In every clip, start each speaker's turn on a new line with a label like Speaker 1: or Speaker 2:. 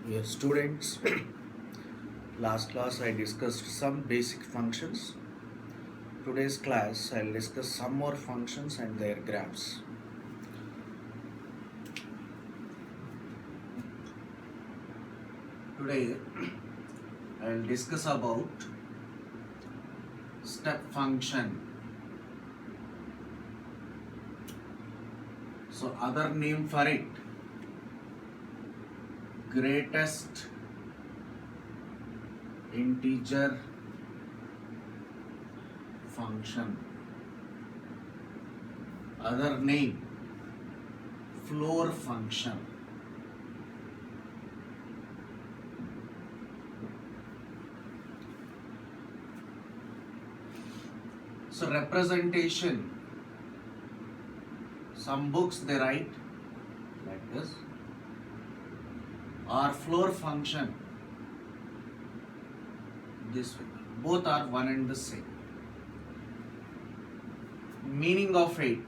Speaker 1: Dear students, last class I discussed some basic functions. Today's class I'll discuss some more functions and their graphs. Today I'll discuss about step function. So other name for it, greatest integer function. Other name, floor function. So representation, some books they write like this, or floor function this way. Both are one and the same. Meaning of it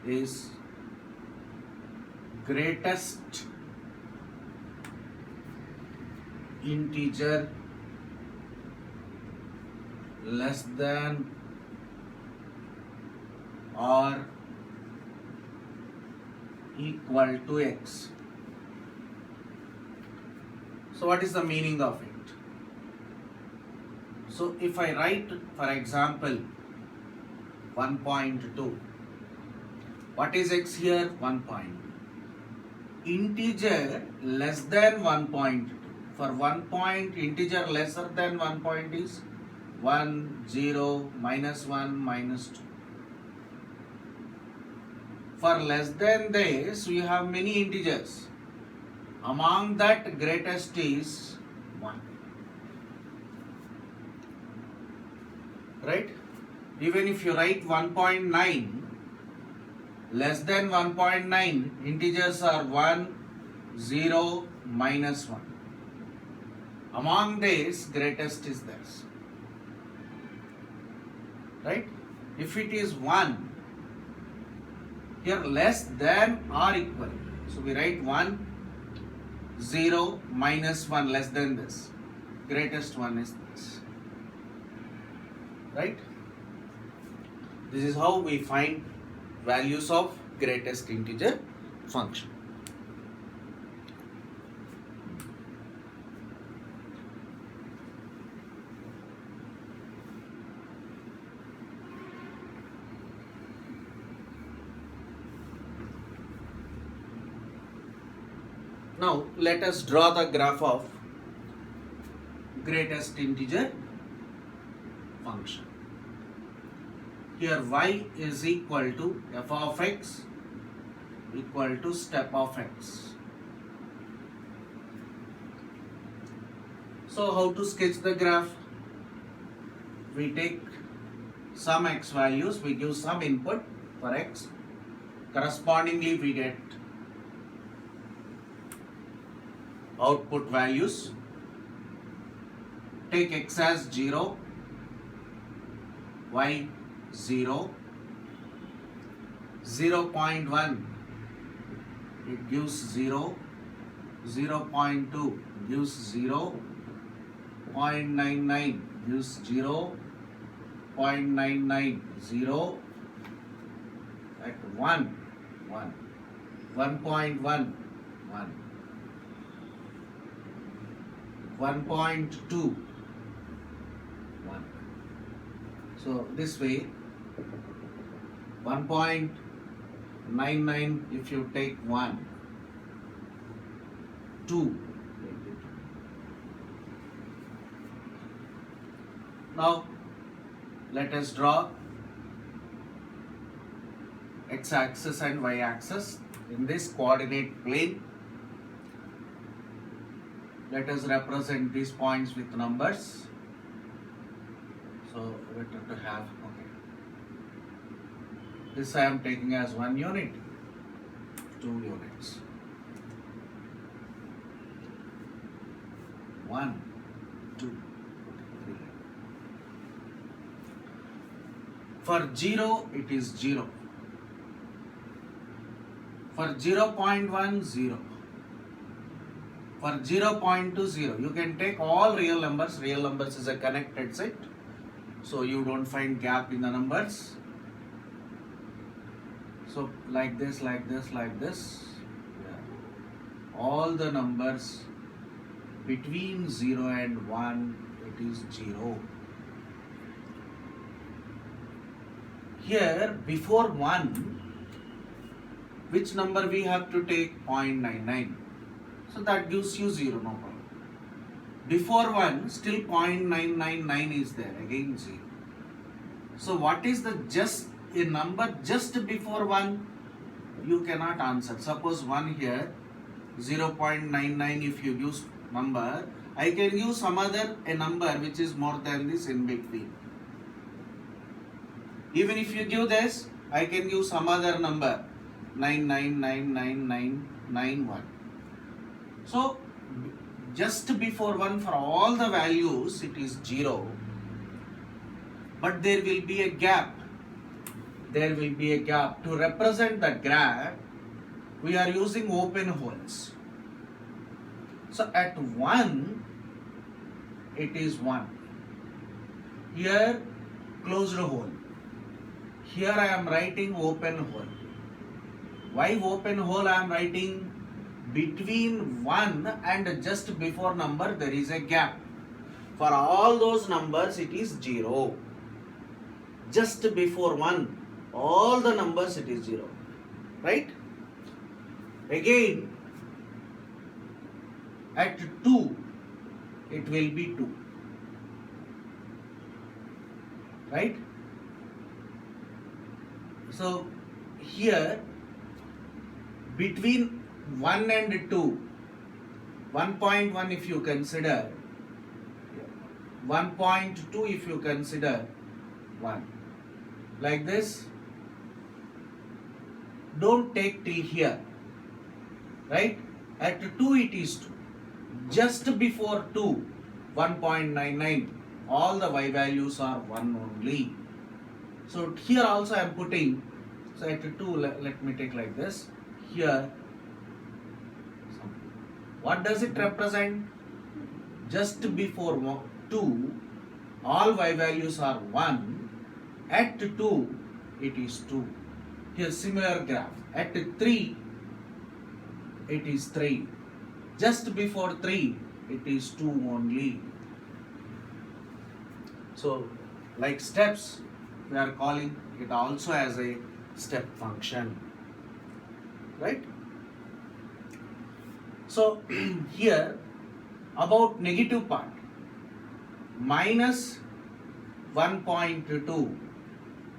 Speaker 1: is greatest integer less than or equal to x. So what is the meaning of it? So if I write, for example, 1.2, what is x here? 1 point. Integer less than 1.2. For 1 point, integer lesser than 1 point is 1, 0, minus 1, minus 2. For less than this, we have many integers. Among that, greatest is 1. Right? Even if you write 1.9, less than 1.9, integers are 1, 0, minus 1. Among these, greatest is this. Right? If it is 1, here less than or equal. So we write 1, 0, minus 1 less than this. Greatest one is this. Right? This is how we find values of greatest integer function. Now let us draw the graph of greatest integer function. Here y is equal to f of x equal to step of x. So how to sketch the graph? We take some x values, we give some input for x. Correspondingly we get output values. Take x as 0, y 0, 0.1 it gives 0, 0.2 gives 0, 0.99 gives 0, 0.99 0, at 1, 1, 1.1 1, 1.2 1. So this way 1.99 if you take 1, 2. Now let us draw x-axis and y-axis in this coordinate plane. Let us represent these points with numbers. So better to have, okay. This I am taking as 1 unit, 2 units. 1, 2, 3. For 0, it is 0. For 0.1, 0. for 0 point to 0, you can take all real numbers. Real numbers is a connected set, so you don't find gap in the numbers. So like this, like this, like this. Yeah. All the numbers between 0 and 1, it is 0. Here before 1, which number we have to take? 0.99. So that gives you 0, no problem. Before 1, still 0.999 is there, again 0. So what is the just a number just before 1? You cannot answer. Suppose 1 here, 0.99 if you use number, I can use some other a number which is more than this in between. Even if you give this, I can give some other number, 9999991. So just before 1 for all the values it is 0, but there will be a gap. There will be a gap. To represent the gap, we are using open holes. So at 1, it is 1. Here closed hole. Here I am writing open hole. Why open hole I am writing? Between 1 and just before number there is a gap. For all those numbers it is 0. Just before 1, all the numbers it is 0. Right? Again, at 2, it will be 2. Right? So here between 1 and 2, 1.1 if you consider, 1.2 if you consider 1. Like this, don't take till here, right? At 2 it is 2. Just before 2, 1.99, all the y values are 1 only. So here also I am putting, so at 2, let me take like this. Here, what does it represent? Just before 2, all y values are 1. At 2, it is 2. Here similar graph. At 3, it is 3. Just before 3, it is 2 only. So, like steps, we are calling it also as a step function. Right? So, here about negative part, minus 1.2.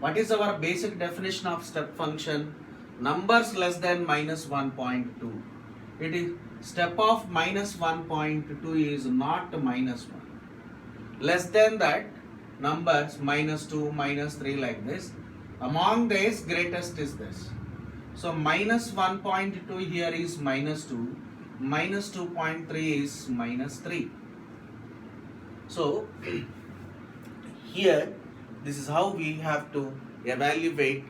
Speaker 1: What is our basic definition of step function? Numbers less than minus 1.2. It is step of minus 1.2 is not minus 1. Less than that, numbers minus 2, minus 3 like this. Among these, greatest is this. So minus 1.2 here is minus 2. Minus 2.3 is minus 3. So here, this is how we have to evaluate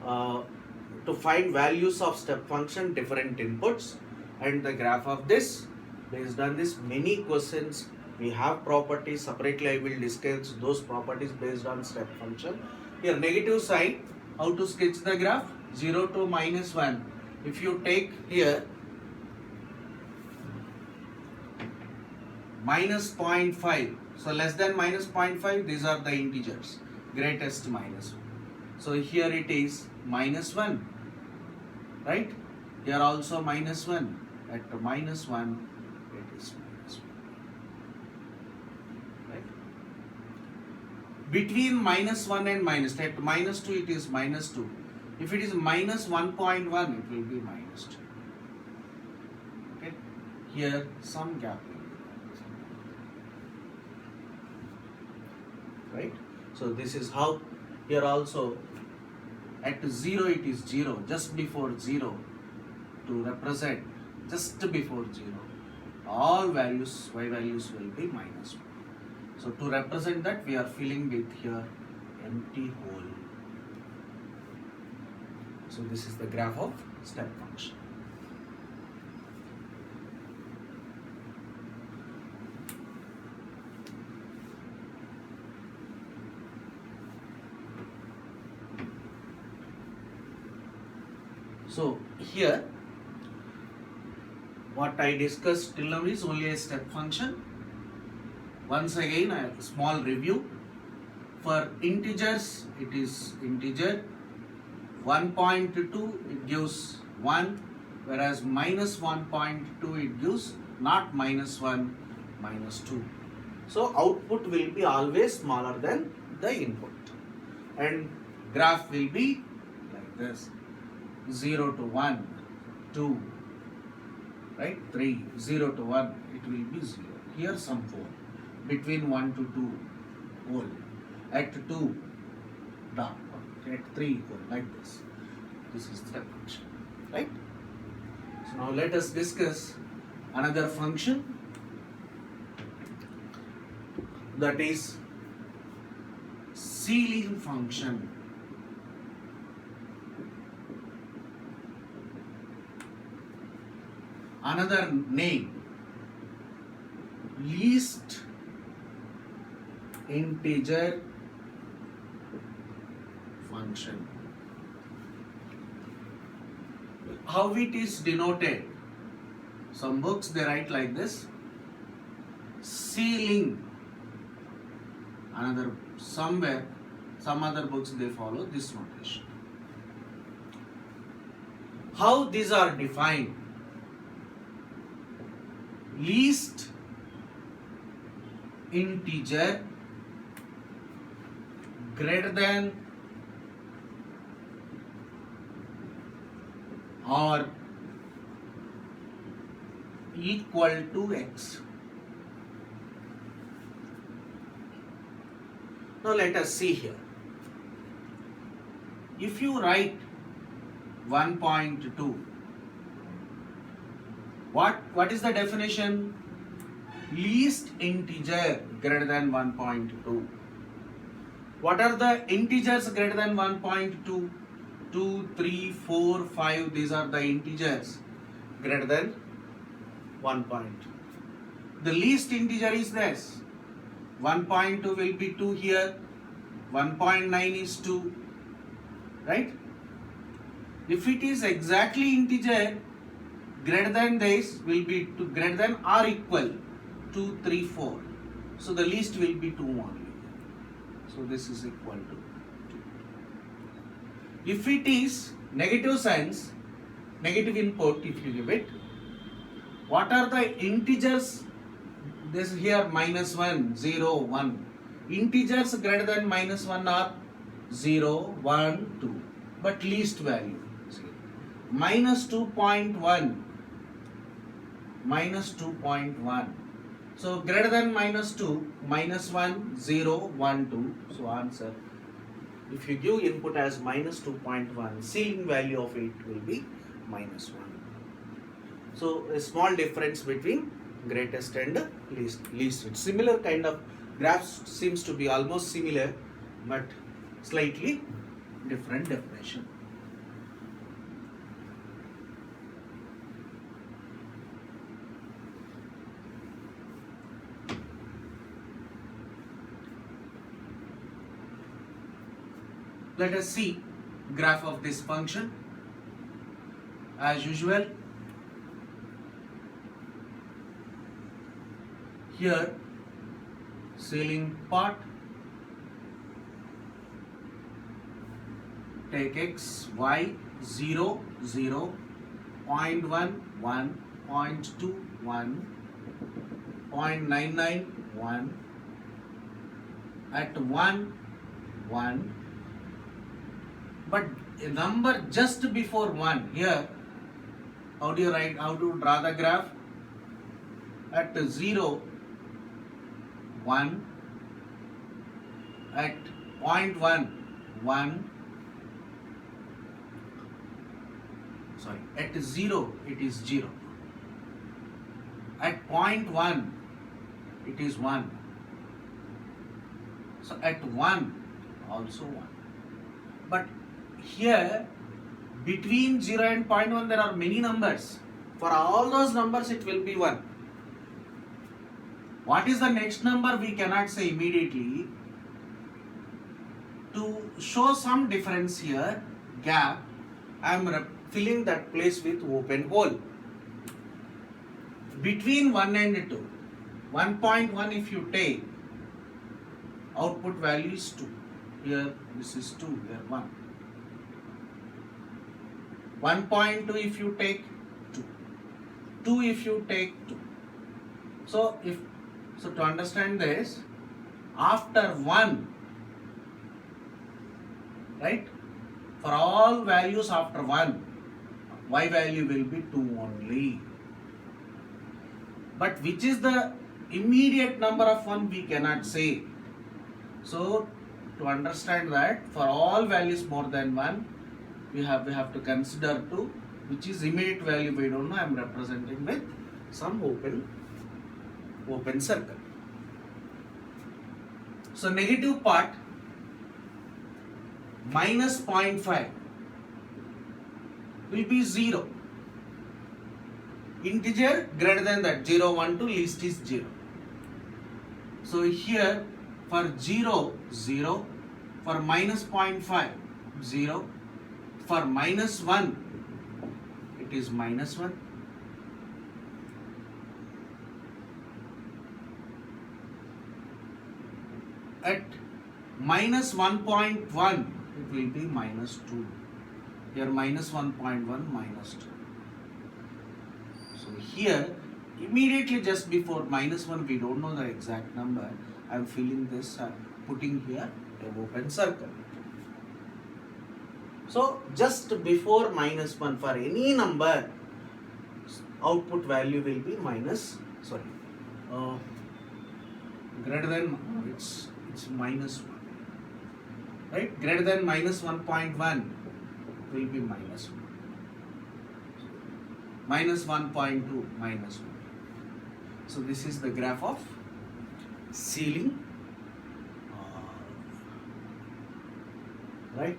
Speaker 1: to find values of step function, different inputs, and the graph of this. Based on this, many questions we have properties. Separately I will discuss those properties based on step function. Here negative side, how to sketch the graph? 0 to minus 1. If you take here minus 0.5, so less than minus 0.5, these are the integers, greatest minus 1. So here it is minus 1, right? Here also minus 1. At minus 1, it is minus 1. Right? Between minus 1 and minus, at minus 2, it is minus 2. If it is minus 1.1, it will be minus 2. Okay? Here, some gap will be there. Right? So this is how, here also, at 0 it is 0, just before 0, to represent, just before 0, all values, y values will be minus 1. So to represent that, we are filling with here empty hole. So this is the graph of step function. So here what I discussed till now is only a step function. Once again, a small review. For integers, it is integer. 1.2 it gives 1, whereas minus 1.2 it gives not minus 1, minus 2. So output will be always smaller than the input, and graph will be like this: 0 to 1, 2, right? 3, 0 to 1, it will be 0. Here some 4. Between 1 to 2, whole. At 2, dark. At 3, whole. Like this. This is the function, right? So now let us discuss another function, that is ceiling function. Another name, least integer function. How it is denoted? Some books they write like this: ceiling. Another somewhere, some other books they follow this notation. How these are defined? Least integer greater than or equal to x. Now let us see here. If you write 1.2, what is the definition? Least integer greater than 1.2. What are the integers greater than 1.2? 2, 3, 4, 5, these are the integers greater than 1.2. The least integer is this. 1.2 will be 2 here, 1.9 is 2, right? If it is exactly integer, greater than this will be greater than or equal 2, 3, 4. So the least will be 2 only. So this is equal to 2. If it is negative signs, negative input, if you give it, what are the integers? This here minus 1, 0, 1. Integers greater than minus 1 are 0, 1, 2. But least value 0. Minus 2.1. Minus 2.1. So greater than minus 2, minus 1, 0, 1, 2. So answer. If you give input as minus 2.1, ceiling value of it will be minus 1. So a small difference between greatest and least. Similar kind of graphs seems to be almost similar, but slightly different definition. Let us see graph of this function. As usual, here ceiling part, take x, y, 0, 0, 0.1, 1, 0.2, 1, 0.99, 1, at 1, 1, but a number just before 1 here. How do you write? How to draw the graph? At 0, 1, at 0.1, 1, sorry, at 0 it is 0, at 0.1 it is 1, so at 1 also 1. But here between 0 and 0.1 there are many numbers. For all those numbers it will be 1. What is the next number we cannot say immediately. To show some difference here, gap, I am filling that place with open hole. Between 1 and 2, 1.1 if you take, output value is 2. Here this is 2, here 1. 1.2 if you take 2. 2 if you take 2. So to understand this, after 1, right? For all values after 1, y value will be 2 only. But which is the immediate number of 1 we cannot say. So to understand that, for all values more than 1, we have to consider 2, which is immediate value we don't know. I am representing with some open circle. So negative part, minus 0.5 will be 0. Integer greater than that, 0, 1 to least is 0. So here for 0, 0, for minus 0.5, 0, for minus 1, it is minus 1. At minus 1.1, it will be minus 2. Here minus 1.1, minus 2. So here, immediately just before minus 1, we don't know the exact number. I am filling this, putting here a open circle. So just before minus 1, for any number, output value will be greater than, it's minus 1, right? Greater than minus 1.1 will be minus 1. Minus 1.2, minus 1. So this is the graph of ceiling, right?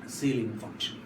Speaker 1: Ceiling function.